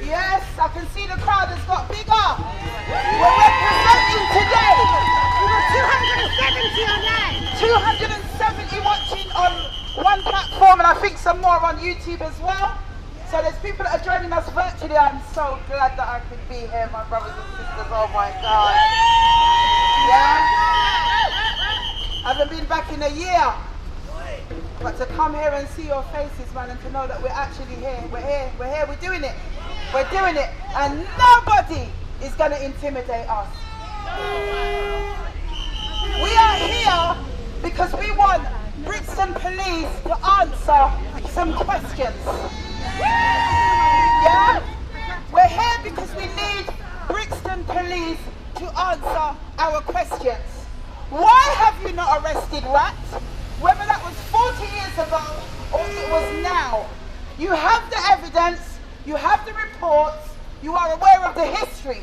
Yes, I can see the crowd has got bigger. We're representing today. We've got 270 watching on one platform, and I think some more on YouTube as well. So there's people that are joining us virtually. I'm so glad that I could be here, my brothers and sisters. Oh my God. Yeah? I haven't been back in a year. But to come here and see your faces, man, and to know that we're actually here. We're here, we're doing it. We're doing it. And nobody is going to intimidate us. We are here because we want Brixton Police to answer some questions. Yeah? We're here because we need Brixton Police to answer our questions. Why have you not arrested Rat? Whether that was 40 years ago or it was now. You have the evidence, you have the reports, you are aware of the history,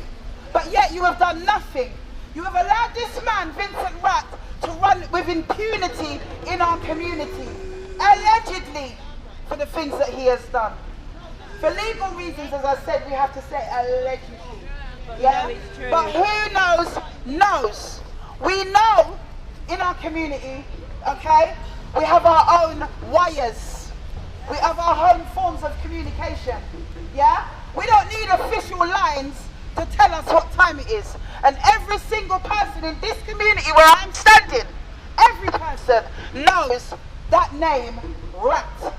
but yet you have done nothing. You have allowed this man, Vincent Rat, to run with impunity in our community, allegedly for the things that he has done. For legal reasons, as I said, we have to say allegedly. Yeah? But who knows. We know in our community, okay, we have our own wires. We have our own forms of communication. Yeah? We don't need official lines to tell us what time it is. And every single person in this community where I'm standing, every person knows that name, Rat.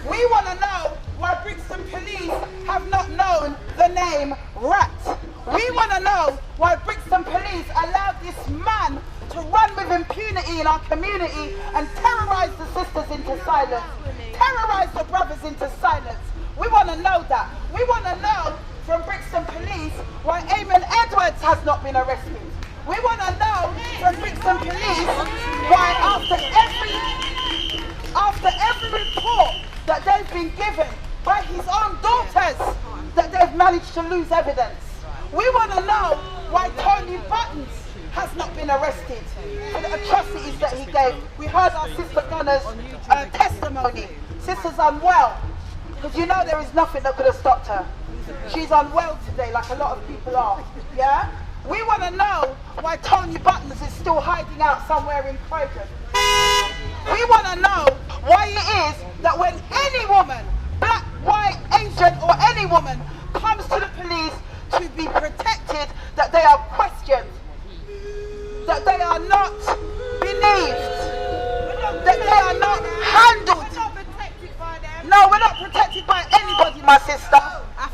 We want to know why Brixton Police have not known the name Rat. We want to know why Brixton Police allowed this man to run with impunity in our community and terrorise the sisters into silence, terrorise the brothers into silence. We want to know that. We want to know from Brixton Police why Eamon Edwards has not been arrested. We want to know from Brixton Police why after every report that they've been given by his own daughters that they've managed to lose evidence. We want to know why Tony Buttons has not been arrested for the atrocities that he gave. We heard our sister Donna's testimony. Sister's unwell, because you know there is nothing that could have stopped her. She's unwell today, like a lot of people are. Yeah? We want to know why Tony Buttons is still hiding out somewhere in prison. We want to know why it is that when any woman, black, white, Asian, or any woman comes to the police to be protected, that they are questioned, that they are not believed, that they are not handled. No, we're not protected by anybody, my sister,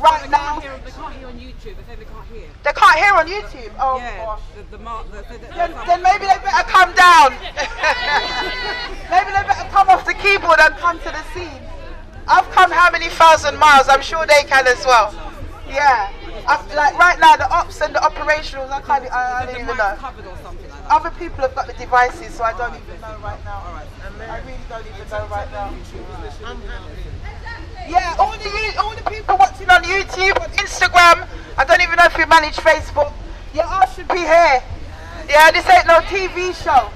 right now. They can't hear on YouTube. They say they can't hear. They can't hear on YouTube? Oh, yeah, gosh. Then maybe they better come down. Maybe they better come off the keyboard and come to the scene. I've come how many thousand miles? I'm sure they can as well. Yeah. Like right now, the ops and the operationals, I don't even know. Other people have got the devices, so I don't even know right now. I really don't even know right now. Yeah, all the people watching on YouTube, on Instagram, I don't even know if you manage Facebook. You all should be here. Yeah, this ain't no TV show.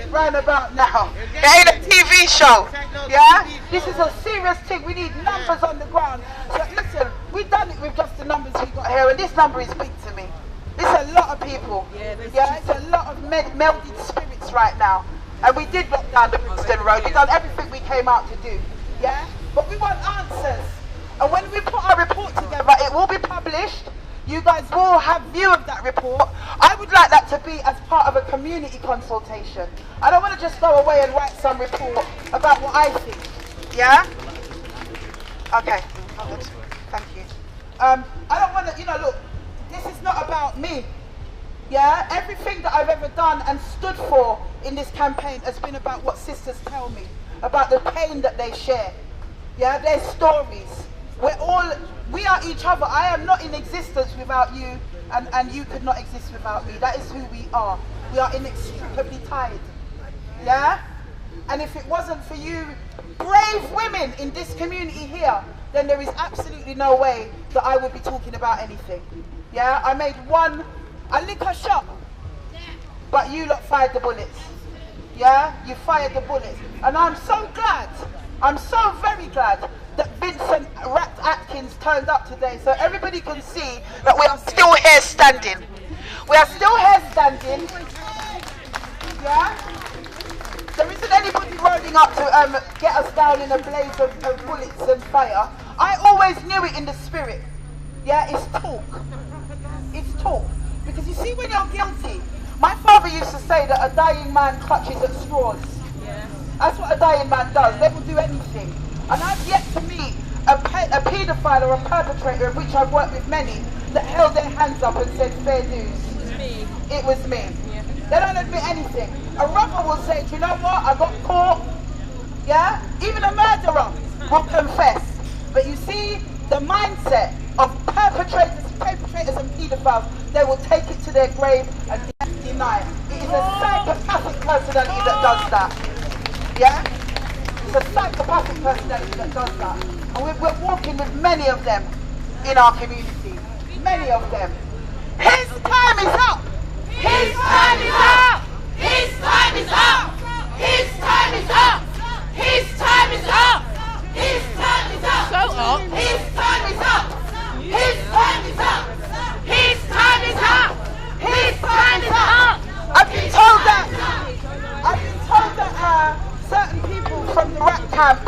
Right about now. It ain't a TV show. Yeah? This is a serious thing. We need numbers on the ground. So listen, we've done it with just the numbers we got here, and this number is big to me. It's a lot of people. Yeah, it's a lot of melded spirits right now. And we did lock down the Brixton Road. We've done everything we came out to do. Yeah? But we want answers. And when we put our report together, it will be published. You guys will have view of that report. I would like that to be as part of a community consultation. I don't want to just go away and write some report about what I think. Yeah? Okay. Good. Thank you. I don't want to, look, this is not about me. Yeah? Everything that I've ever done and stood for in this campaign has been about what sisters tell me, about the pain that they share. Yeah? Their stories. We are each other. I am not in existence without you, and you could not exist without me. That is who we are. We are inextricably tied. Yeah? And if it wasn't for you brave women in this community here, then there is absolutely no way that I would be talking about anything. Yeah? I made a liquor shot, but you lot fired the bullets. Yeah? You fired the bullets. And I'm so glad, I'm so very glad that Vincent Rat Atkins turned up today, so everybody can see that we are still here standing. We are still here standing. Yeah? There isn't anybody rolling up to get us down in a blaze of bullets and fire. I always knew it in the spirit. Yeah, it's talk. It's talk. Because you see, when you're guilty, my father used to say that a dying man clutches at straws. That's what a dying man does. They will do anything. And I've yet to meet a paedophile or a perpetrator, of which I've worked with many, that held their hands up and said, fair dues. It was me. Yeah. They don't admit anything. A robber will say, do you know what, I got caught. Yeah? Even a murderer will confess. But you see, the mindset of perpetrators and paedophiles, they will take it to their grave and deny it. It is a psychopathic personality that does that. Yeah? It's a psychopathic personality that does that. And we're walking with many of them in our community. Many of them. His time is up! His time is up! His time is up! His time is up! His time is up! His time is up! So up! His time is up! His time is up! His time is up! His time is up! I've been told that certain people from the rat camp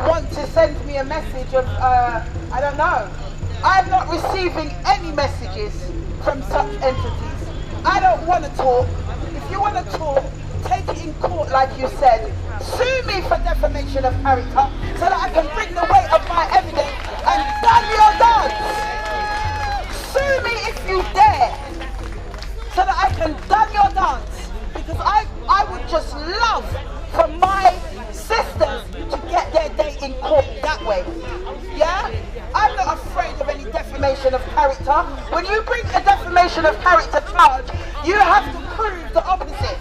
want to send me a message of, I don't know. I'm not receiving any messages from such entities. I don't want to talk. If you want to talk, take it in court like you said. Sue me for defamation of character so that I can bring the weight of my evidence and done your dance. Sue me if you dare so that I can done your dance. Because I would just love for my sisters to get their day in court that way. Yeah? I'm not afraid of any defamation of character. When you bring a defamation of character charge, you have to prove the opposite.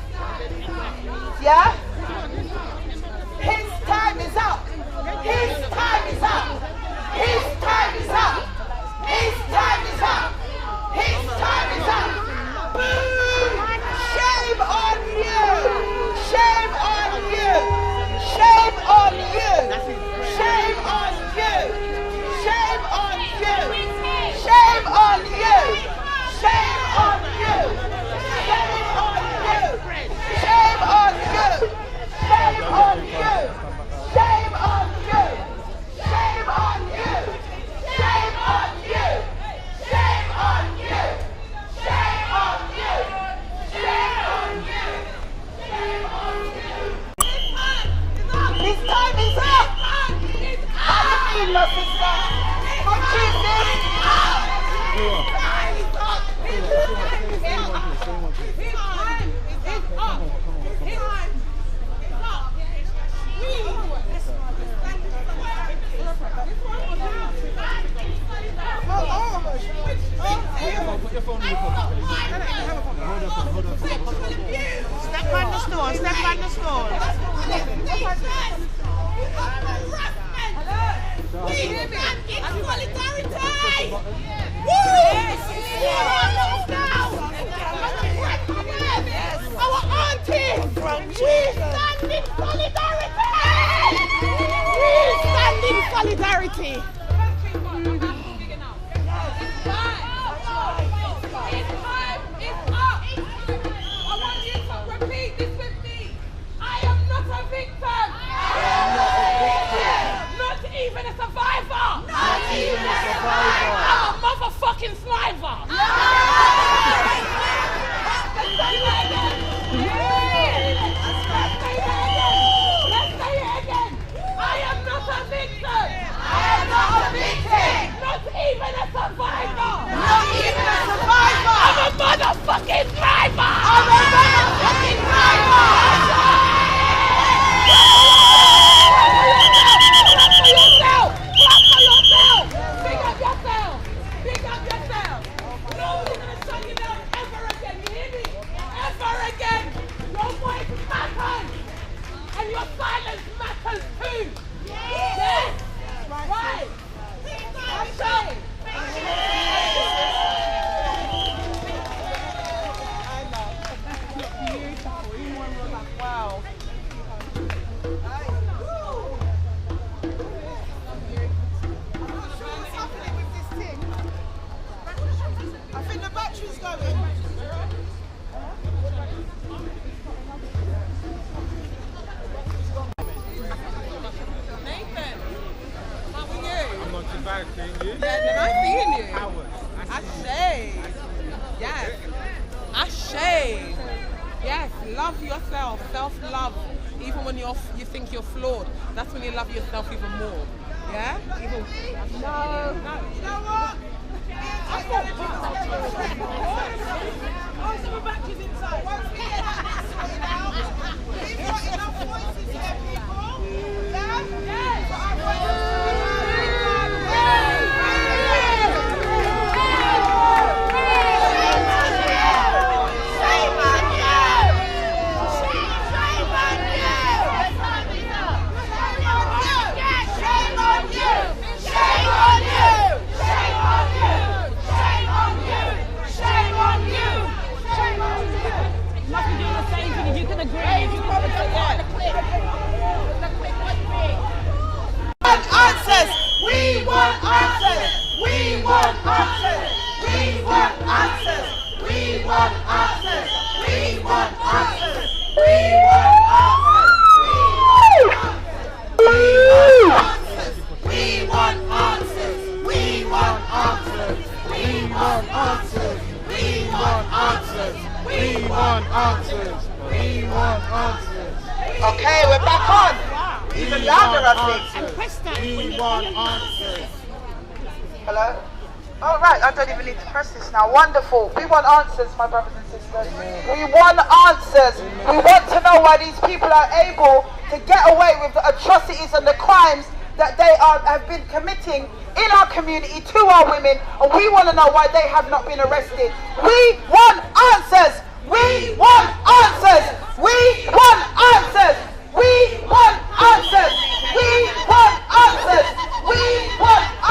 Yeah? His time is up. His time is up. His time is up. His time is up. His time is up. Boo! Shame on you. Shame on you. Shame on you. Shame on you. Shame on you. Shame on you. Shame on you. Shame on you. Shame on you. Shame on you. Shame on you. Shame on you. Shame on you. Shame on you. Shame on you. Shame on you. Shame on you. His time is up. How do you mean, my sister? What you mean? Step on the store, step on the store. We stand in solidarity! Woo! Our aunties! We stand in solidarity! We stand in solidarity! Even a survivor! Not even a survivor! I'm a motherfucking survivor! Let's say it again! I am not a victim! I am not a victim! Not even a survivor! Not even a survivor! I'm a motherfucking driver! I'm a motherfucking driver! Clap for yourself! Clap for yourself! Big up yourself! Big up yourself! Nobody's gonna shut you down ever again, you hear me? Ever again! Your voice matters! And your silence matters too! Yes! Right! Ashay! Wow. I think the battery's going. Nathan, how are you? I'm not too bad, seeing you. Yeah, nice seeing you. Hours. Ashay. Yes. Ashay. Yes, love yourself. Self-love. Even when you think you're flawed, that's when you love yourself even more. Yeah? Even no. You know what? Oh, so the battery's inside. Once we get this sorted out, we've got enough voices here, people. Yeah? Yes. We want answers! We want answers! We want answers! We want answers! We want answers! We want answers! We want answers! We want answers! We want answers! We want answers! We want answers. We want answers. Okay, we're back on. Even louder, I think. We want answers. Hello? All right, I don't even need to press this now. Wonderful. We want answers, my brothers and sisters. We want answers. We want to know why these people are able to get away with the atrocities and the crimes that they have been committing in our community to our women, and we want to know why they have not been arrested. We want answers. We want answers. We want answers. We want answers. We want answers. We want answers.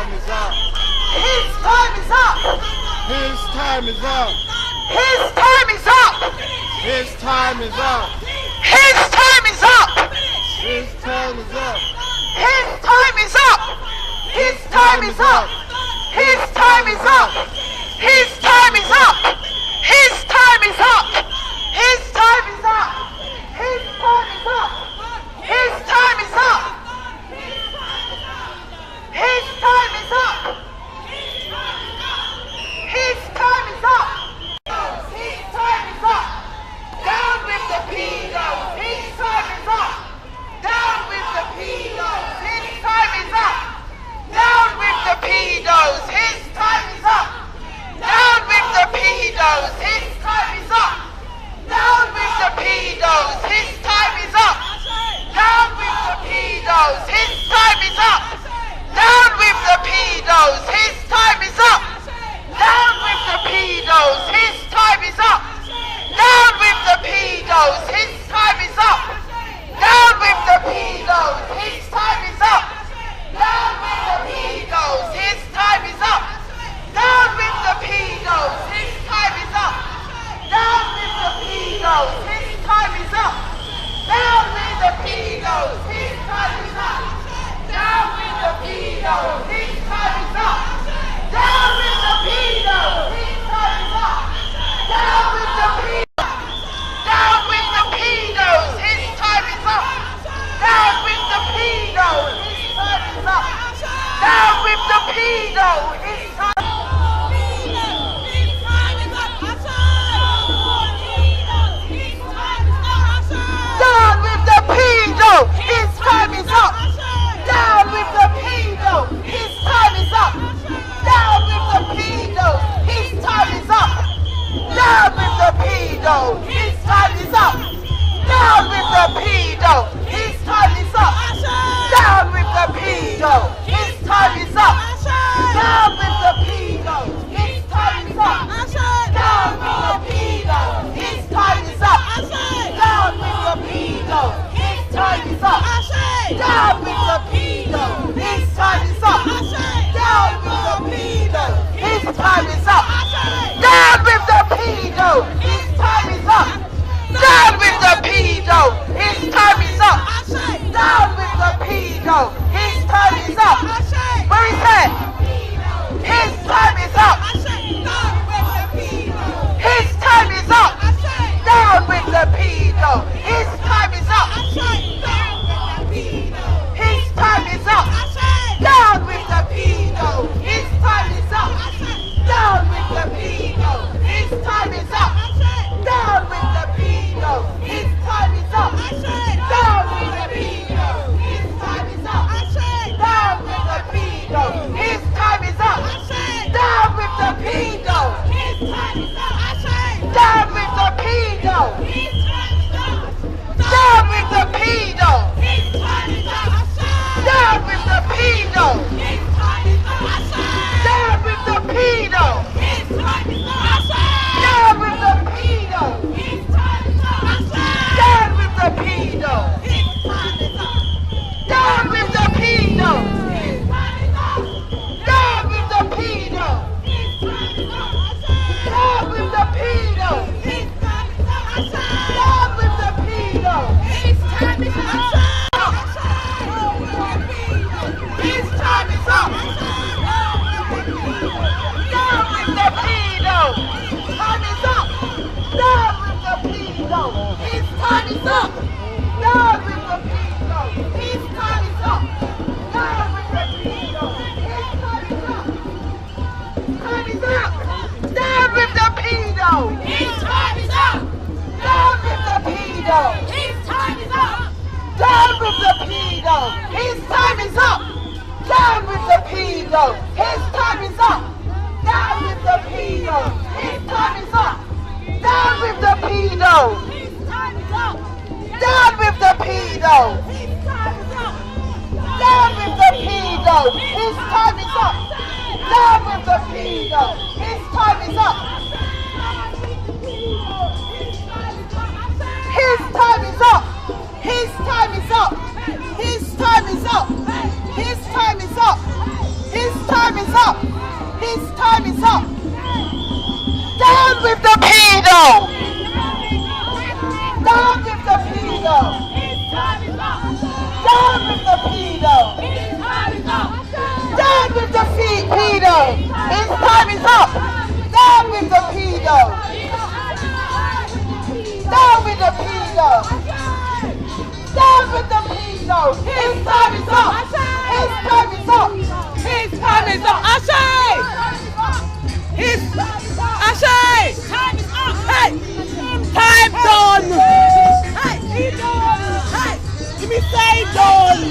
time is up. His time is up. His time is up. His time is up. His time is up. His time is up. His time is up. His time is up. His time is up. His time is up. His time is up. His time is up. His time is up. His time is up. His time is up. His time is up. His time is up. His time is up. Down with the pedos. His time is up. Down with the pedos. His time is up. Down with the pedos. His time is up. Down with the pedos. His time is up. Down with the pedos. His time is up. Down with the pedos. His time is up. Down with the pedos. His time is up. Down with the pedos. His time is up. Down with the pedos. His time is up. Down with the pedos. His time is up. Down with the pedos. His time is up. Down with the pedos. His time is up. Down with the pedos. His time is up. Down with the pedos. His time is up. Down with the pedos. His time is up. Down with the pedos. His time is up. Down with the pedos. Down with the pedos. His time is up. Down with the pedos. His time is up. Down with the pedos. His time. Down with the pedo. His time is up. Down with the pedo. His time is up. Down with the pedo. His time is up. Down with the pedo. His time is up. Down with the pedo. His time is up. Down with the pedo. His time is up. Down with the pedo. His time is up. Down with the pedo. His time is up. Down with the pedo. His time is up. Down with the pedo. His time is up. Down with the pedo. His time is up. Down with the pedo. His time is up. Down with the pedo. His time is up. Down with the pedo. His time is up. Where is that? His time is up. His time is up. Down with the pedo. His time is up. His time is up. Down with the pedo. His time is up. Down with the pedo. His time is up. Down with the pedo. His time is up. Down with the pedo. His time is up. Down with the pedo. His time is up. Down with the pedo. His time is up. Down with the pedo. His time is up. Down with the pedo. His time is up. Down with the pedo. His time is up. Down with the pedo. His time is up. Down with the pedo. His time is up. Down with the pedo. His time is up. Down with the pedo. His time is up. Down with the pedo. His time is up. Down with the pedo. His time is up. Down with the pedo. His time is up. His time is up. Down with the pedo. Time is up. Down with the pedo. His time is up. Down with the pedo. His time is up. Down with the pedo. His time is up. Time is up. Down with the pedo. His time is up. Down with the pedo. His time is up. Down with the pedo. His time is up. Down with the pedo. His time is up. Down with the pedo. His time is up. Down with the pedo. His time is up. Down with the pedo. His time is up. Down with the pedo. His time is up. Down with the pedo. His time is up. His time is up. His time is up. His time is up. His time is up. His time His time is up. Down with the pedo. Down with the pedo. Down with the pedo. Down with the pedo. His time is up. Down with the pedo. Down with the pedo. Down with the pedo. His time is up. His time is up. His time is up. Ashay! His Ashay! Time is up. Hey! Time done. Hey! He done. Hey! Give me say done.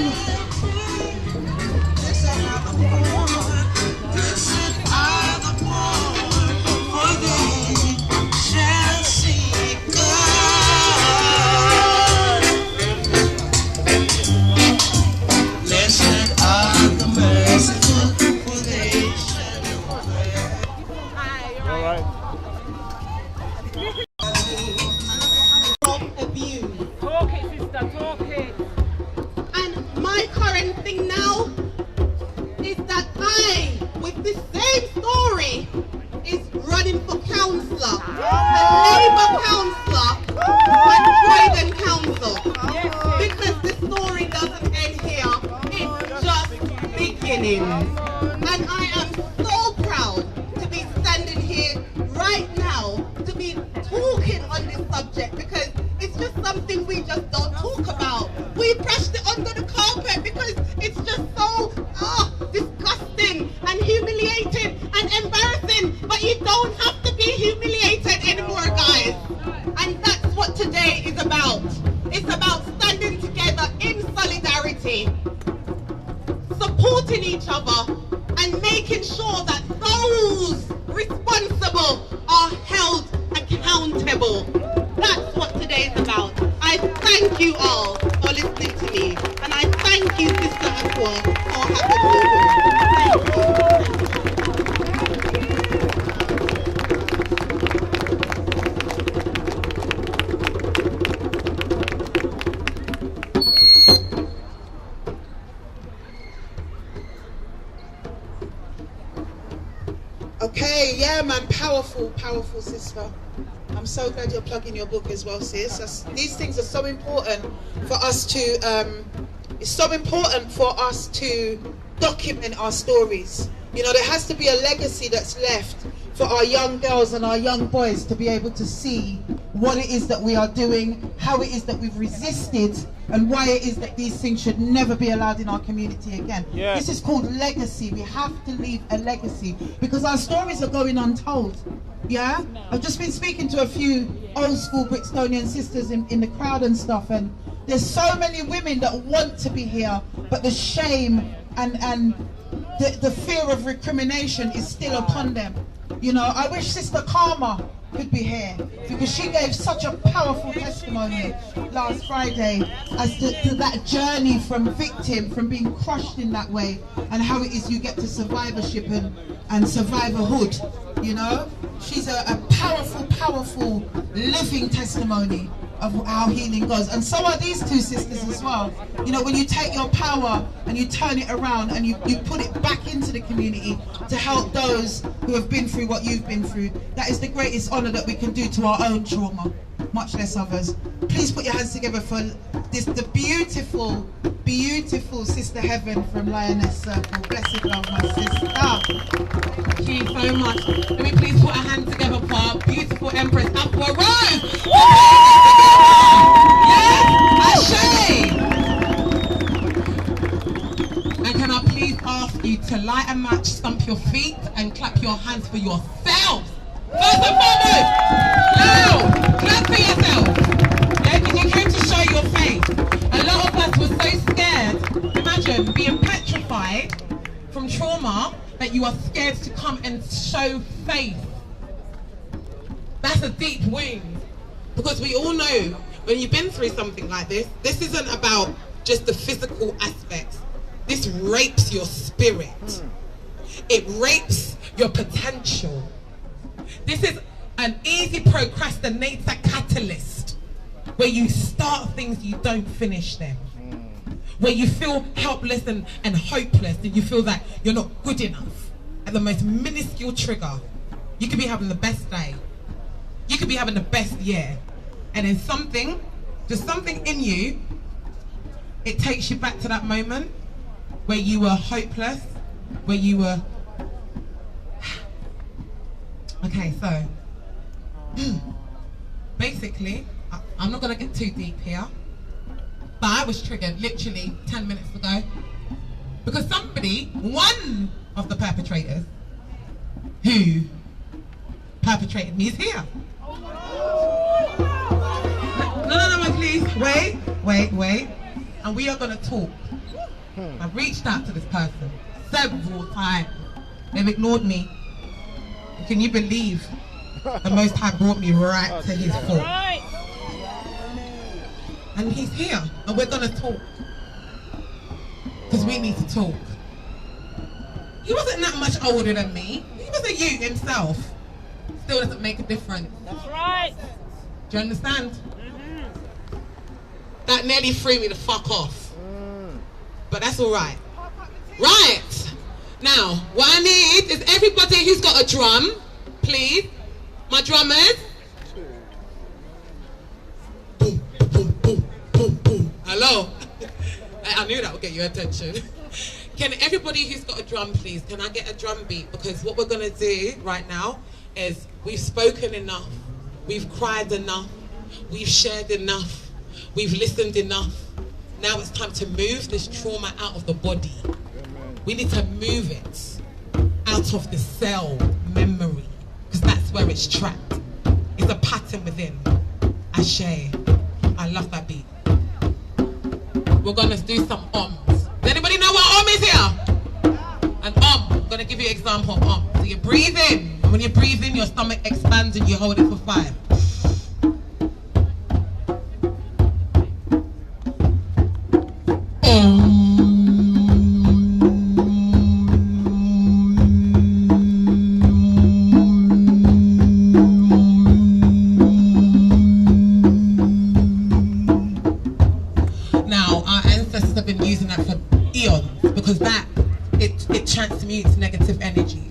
And I am so proud to be standing here right now to be talking on this subject, because it's just something we just don't talk about. We brushed it under the carpet because it's just so disgusting and humiliating and embarrassing, but you don't have to be humiliated anymore, guys. And that's what today is about. It's about standing together in solidarity, supporting each other, and making sure that those responsible are held accountable. That's what today is about. I thank you all for listening to me, and I thank you, Sister Aqua, for having me here. Okay, yeah, man, powerful sister. I'm so glad you're plugging your book as well, sis. These things are so important for us to, it's so important for us to document our stories. You know, there has to be a legacy that's left for our young girls and our young boys to be able to see what it is that we are doing, how it is that we've resisted, and why it is that these things should never be allowed in our community again. Yeah. This is called legacy. We have to leave a legacy because our stories are going untold. Yeah? I've just been speaking to a few old school Brixtonian sisters in the crowd and stuff, and there's so many women that want to be here, but the shame and the fear of recrimination is still upon them. You know, I wish Sister Karma could be here because she gave such a powerful testimony last Friday as to that journey from victim, from being crushed in that way, and how it is you get to survivorship and survivorhood. You know, she's a powerful living testimony of how healing goes, and so are these two sisters as well. You know, when you take your power and you turn it around and you put it back into the community to help those who have been through what you've been through, that is the greatest honor that we can do to our own trauma, much less others. Please put your hands together for the beautiful Sister Heaven from Lioness Circle. Blessed love, my sister. Thank you so much. Let me please put our hands together for our beautiful Empress Aqua Rose. Yes, Ashay. And can I please ask you to light a match, stump your feet, and clap your hands for yourself. First and foremost, loud, clap for yourself. Yeah, because you came to show your faith. A lot of us were so scared. Imagine being petrified from trauma that you are scared to come and show faith. That's a deep wound. Because we all know when you've been through something like this isn't about just the physical aspects. This rapes your spirit. It rapes your potential. This is an easy procrastinator catalyst where you start things, you don't finish them. Where you feel helpless and hopeless, and you feel that you're not good enough. at the most minuscule trigger. You could be having the best day. You could be having the best year. And then there's something in you, it takes you back to that moment where you were hopeless, where you were... Okay, so, basically, I'm not gonna get too deep here, but I was triggered literally 10 minutes ago because one of the perpetrators who perpetrated me is here. No, please, wait. And we are gonna talk. I've reached out to this person several times. They've ignored me. Can you believe the Most High brought me right to his foot? And he's here, and we're gonna talk. Because we need to talk. He wasn't that much older than me. He was a youth himself. Still doesn't make a difference. That's right. Do you understand? That nearly threw me the fuck off. But that's all right. Right. Now, what I need is everybody who's got a drum, please. My drummers. Boom, boom, boom, boom, boom. Hello. I knew that would get your attention. Can everybody who's got a drum, please, can I get a drum beat? Because what we're going to do right now is we've spoken enough. We've cried enough. We've shared enough. We've listened enough. Now it's time to move this trauma out of the body. We need to move it out of the cell memory, because that's where it's trapped. It's a pattern within. Ashe. I love that beat. We're gonna do some oms. Does anybody know what om is here? An I'm gonna give you an example of om. So you breathe in, and when you breathe in, your stomach expands and you hold it for 5. Now, our ancestors have been using that for eons because it transmutes negative energy.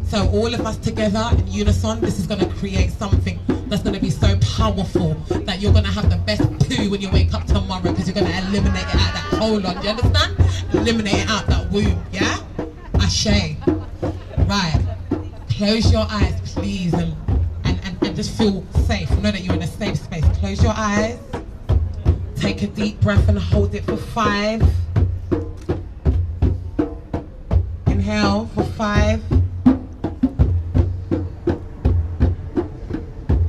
So all of us together in unison, this is going to create something that's going to be so powerful that you're going to have the best poo when you wake up tomorrow because you're going to eliminate it out that colon. Do you understand? Eliminate it out that womb, yeah? Ashe. Right. Close your eyes, please, and just feel safe. Know that you're in a safe space. Close your eyes. Take a deep breath and hold it for 5. Inhale for 5.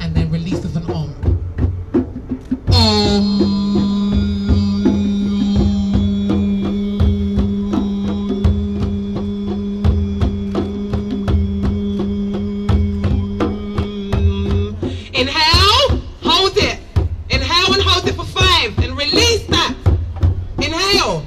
And then release with an om. Inhale, hold it. Inhale and hold it for 5 and release that. Inhale.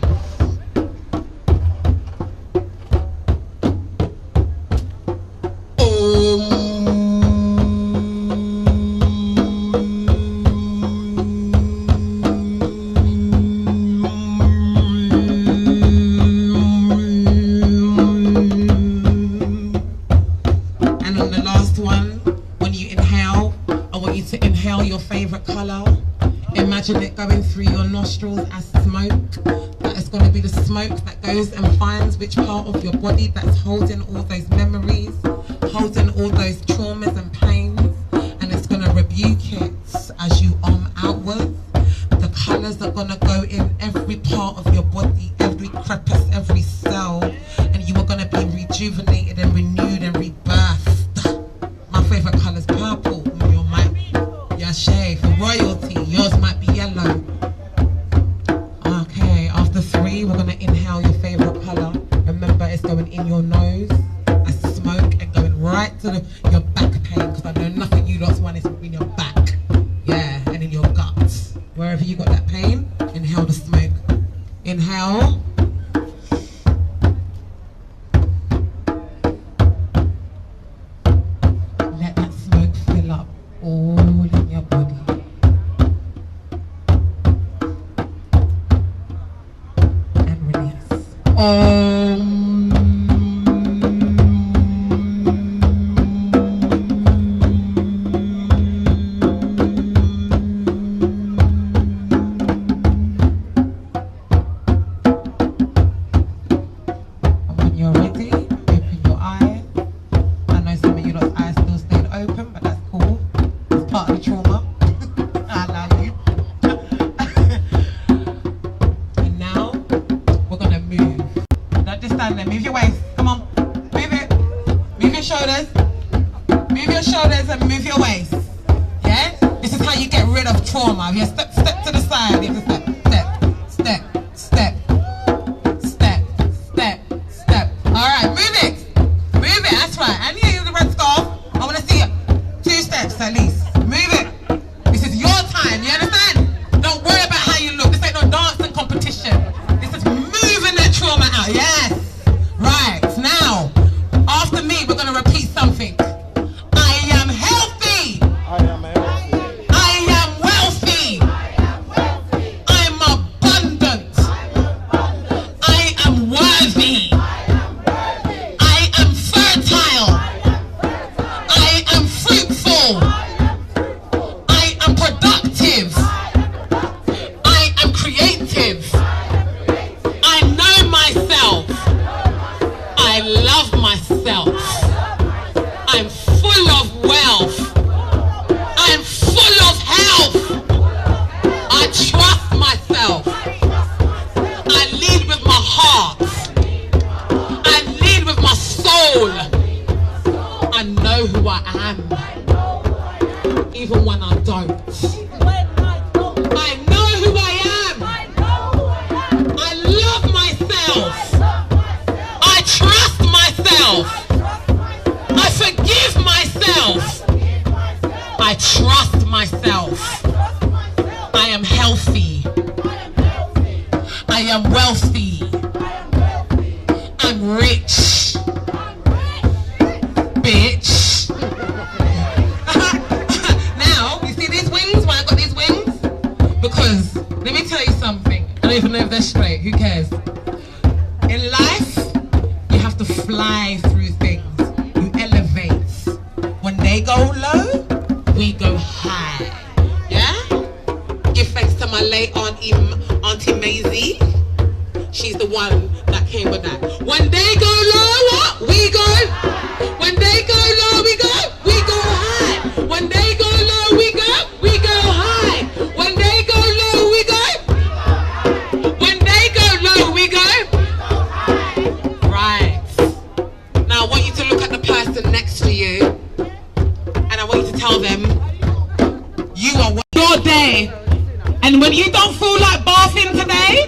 And on the last one, when you inhale, I want you to inhale your favorite color. Imagine it going through your nostrils as smoke. That is going to be the smoke that goes and finds which part of your body that's holding all those memories, holding all those traumas and pains, and it's going to rebuke it as you outwards. The colors are going to go in every part of your body, every crevice, every cell, and you are going to be rejuvenated and renewed and rebirthed. My favorite color is purple. You might, Yashay, for royalty. Yours might be yellow. Okay, after 3, we're gonna inhale your favorite color. Remember, it's going in your nose as smoke and going right to your back pain, because I know nothing you lots want is in your back. Yeah, and in your guts. Wherever you got that pain, inhale the smoke. Inhale. Let that smoke fill up all in your body. And release. your shoulders. Move your shoulders and move your waist. Yeah? This is how you get rid of trauma. You step to the side. You have to step. Alright, move it. Move it, that's right. And you use the red scarf. I want to see it. 2 steps at least. Move it. This is your time, you understand? Don't worry about how you look. This ain't no dancing competition. This is moving that trauma out. Yes. Right, now, after me, we're going to repeat something. I am healthy. I am healthy. I am wealthy. I am abundant. I am worthy. I am fertile. I am fruitful. I am productive. I am creative. I know myself. I love myself. I'm full of wealth. I'm full of health. I trust myself. I lead with my heart. I lead with my soul. I know who I am, even when I don't. I know who I am. I love myself. I trust myself. I forgive myself. I trust myself. I am healthy. I am wealthy. I'm rich. Bitch. Now, you see these wings? Why I got these wings? Because, let me tell you something. I don't even know if they're straight. Who cares? In life, you have to fly through things. You elevate. When they go low, we go high. Yeah? Give thanks to my late Auntie Maisie. She's the one that came with that. When they go low, what? We go. When they go low, we go. We go high. When they go low, we go. We go high. When they go low, we go. When they go low, we go. Right. Now I want you to look at the person next to you, and I want you to tell them, you are your day. And when you don't feel like bathing today,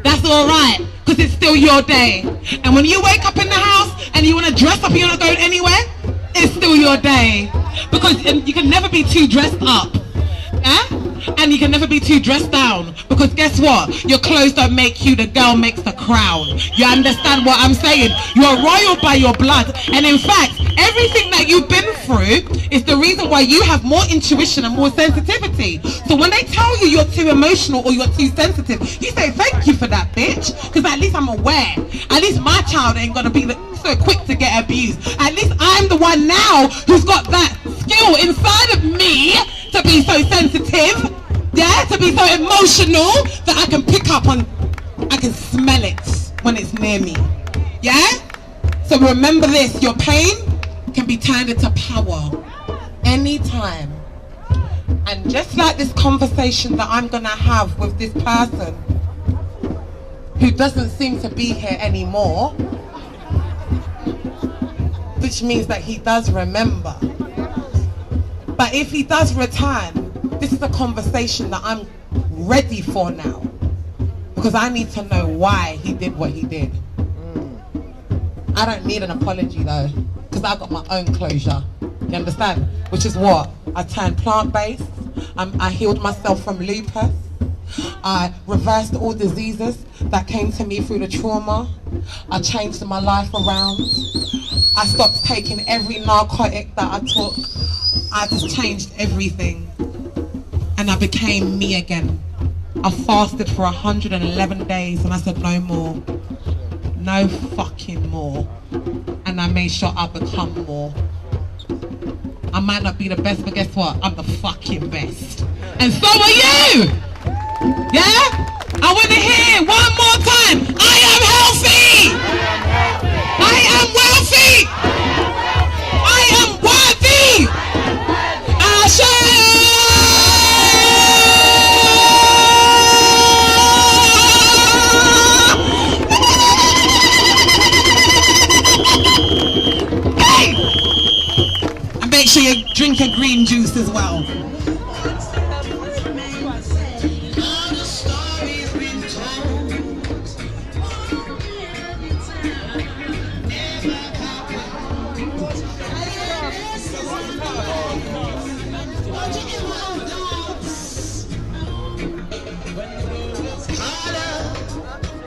that's alright, because it's still your day. And when you wake up in the house and you want to dress up, you want to go anywhere, it's still your day. Because you can never be too dressed up. Yeah? And you can never be too dressed down. Because guess what? Your clothes don't make you, the girl makes the crown. You understand what I'm saying? You are royal by your blood. And in fact, everything that you've been through is the reason why you have more intuition and more sensitivity. So when they tell you you're too emotional or you're too sensitive, you say thank you for that, bitch. Because at least I'm aware. At least my child ain't gonna be so quick to get abused. At least I'm the one now who's got that skill inside of me to be so sensitive, yeah, to be so emotional that I can pick up on, I can smell it when it's near me, yeah? So remember this, your pain can be turned into power anytime. And just like this conversation that I'm gonna have with this person who doesn't seem to be here anymore, which means that he does remember. But if he does return, this is a conversation that I'm ready for now. Because I need to know why he did what he did. I don't need an apology though, because I got my own closure. You understand? Which is what? I turned plant-based. I healed myself from lupus. I reversed all diseases that came to me through the trauma. I changed my life around. I stopped taking every narcotic that I took. I just changed everything. And I became me again. I fasted for 111 days and I said no more. No fucking more. And I made sure I become more. I might not be the best, but guess what? I'm the fucking best. And so are you! Yeah? I want to hear one more time. I am healthy! I am wealthy! I am worthy! Hey! sure you drink a green juice as well.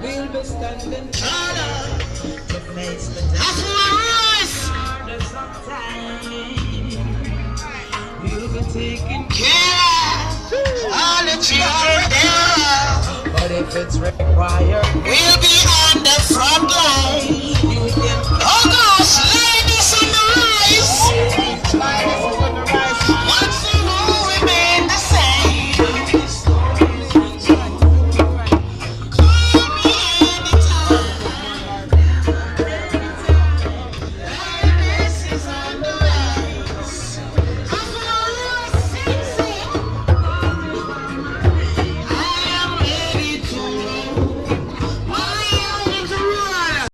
We'll be standing taller to face the darkness of time. We'll be taking care of all the children there. But if it's required, we'll be on the front line.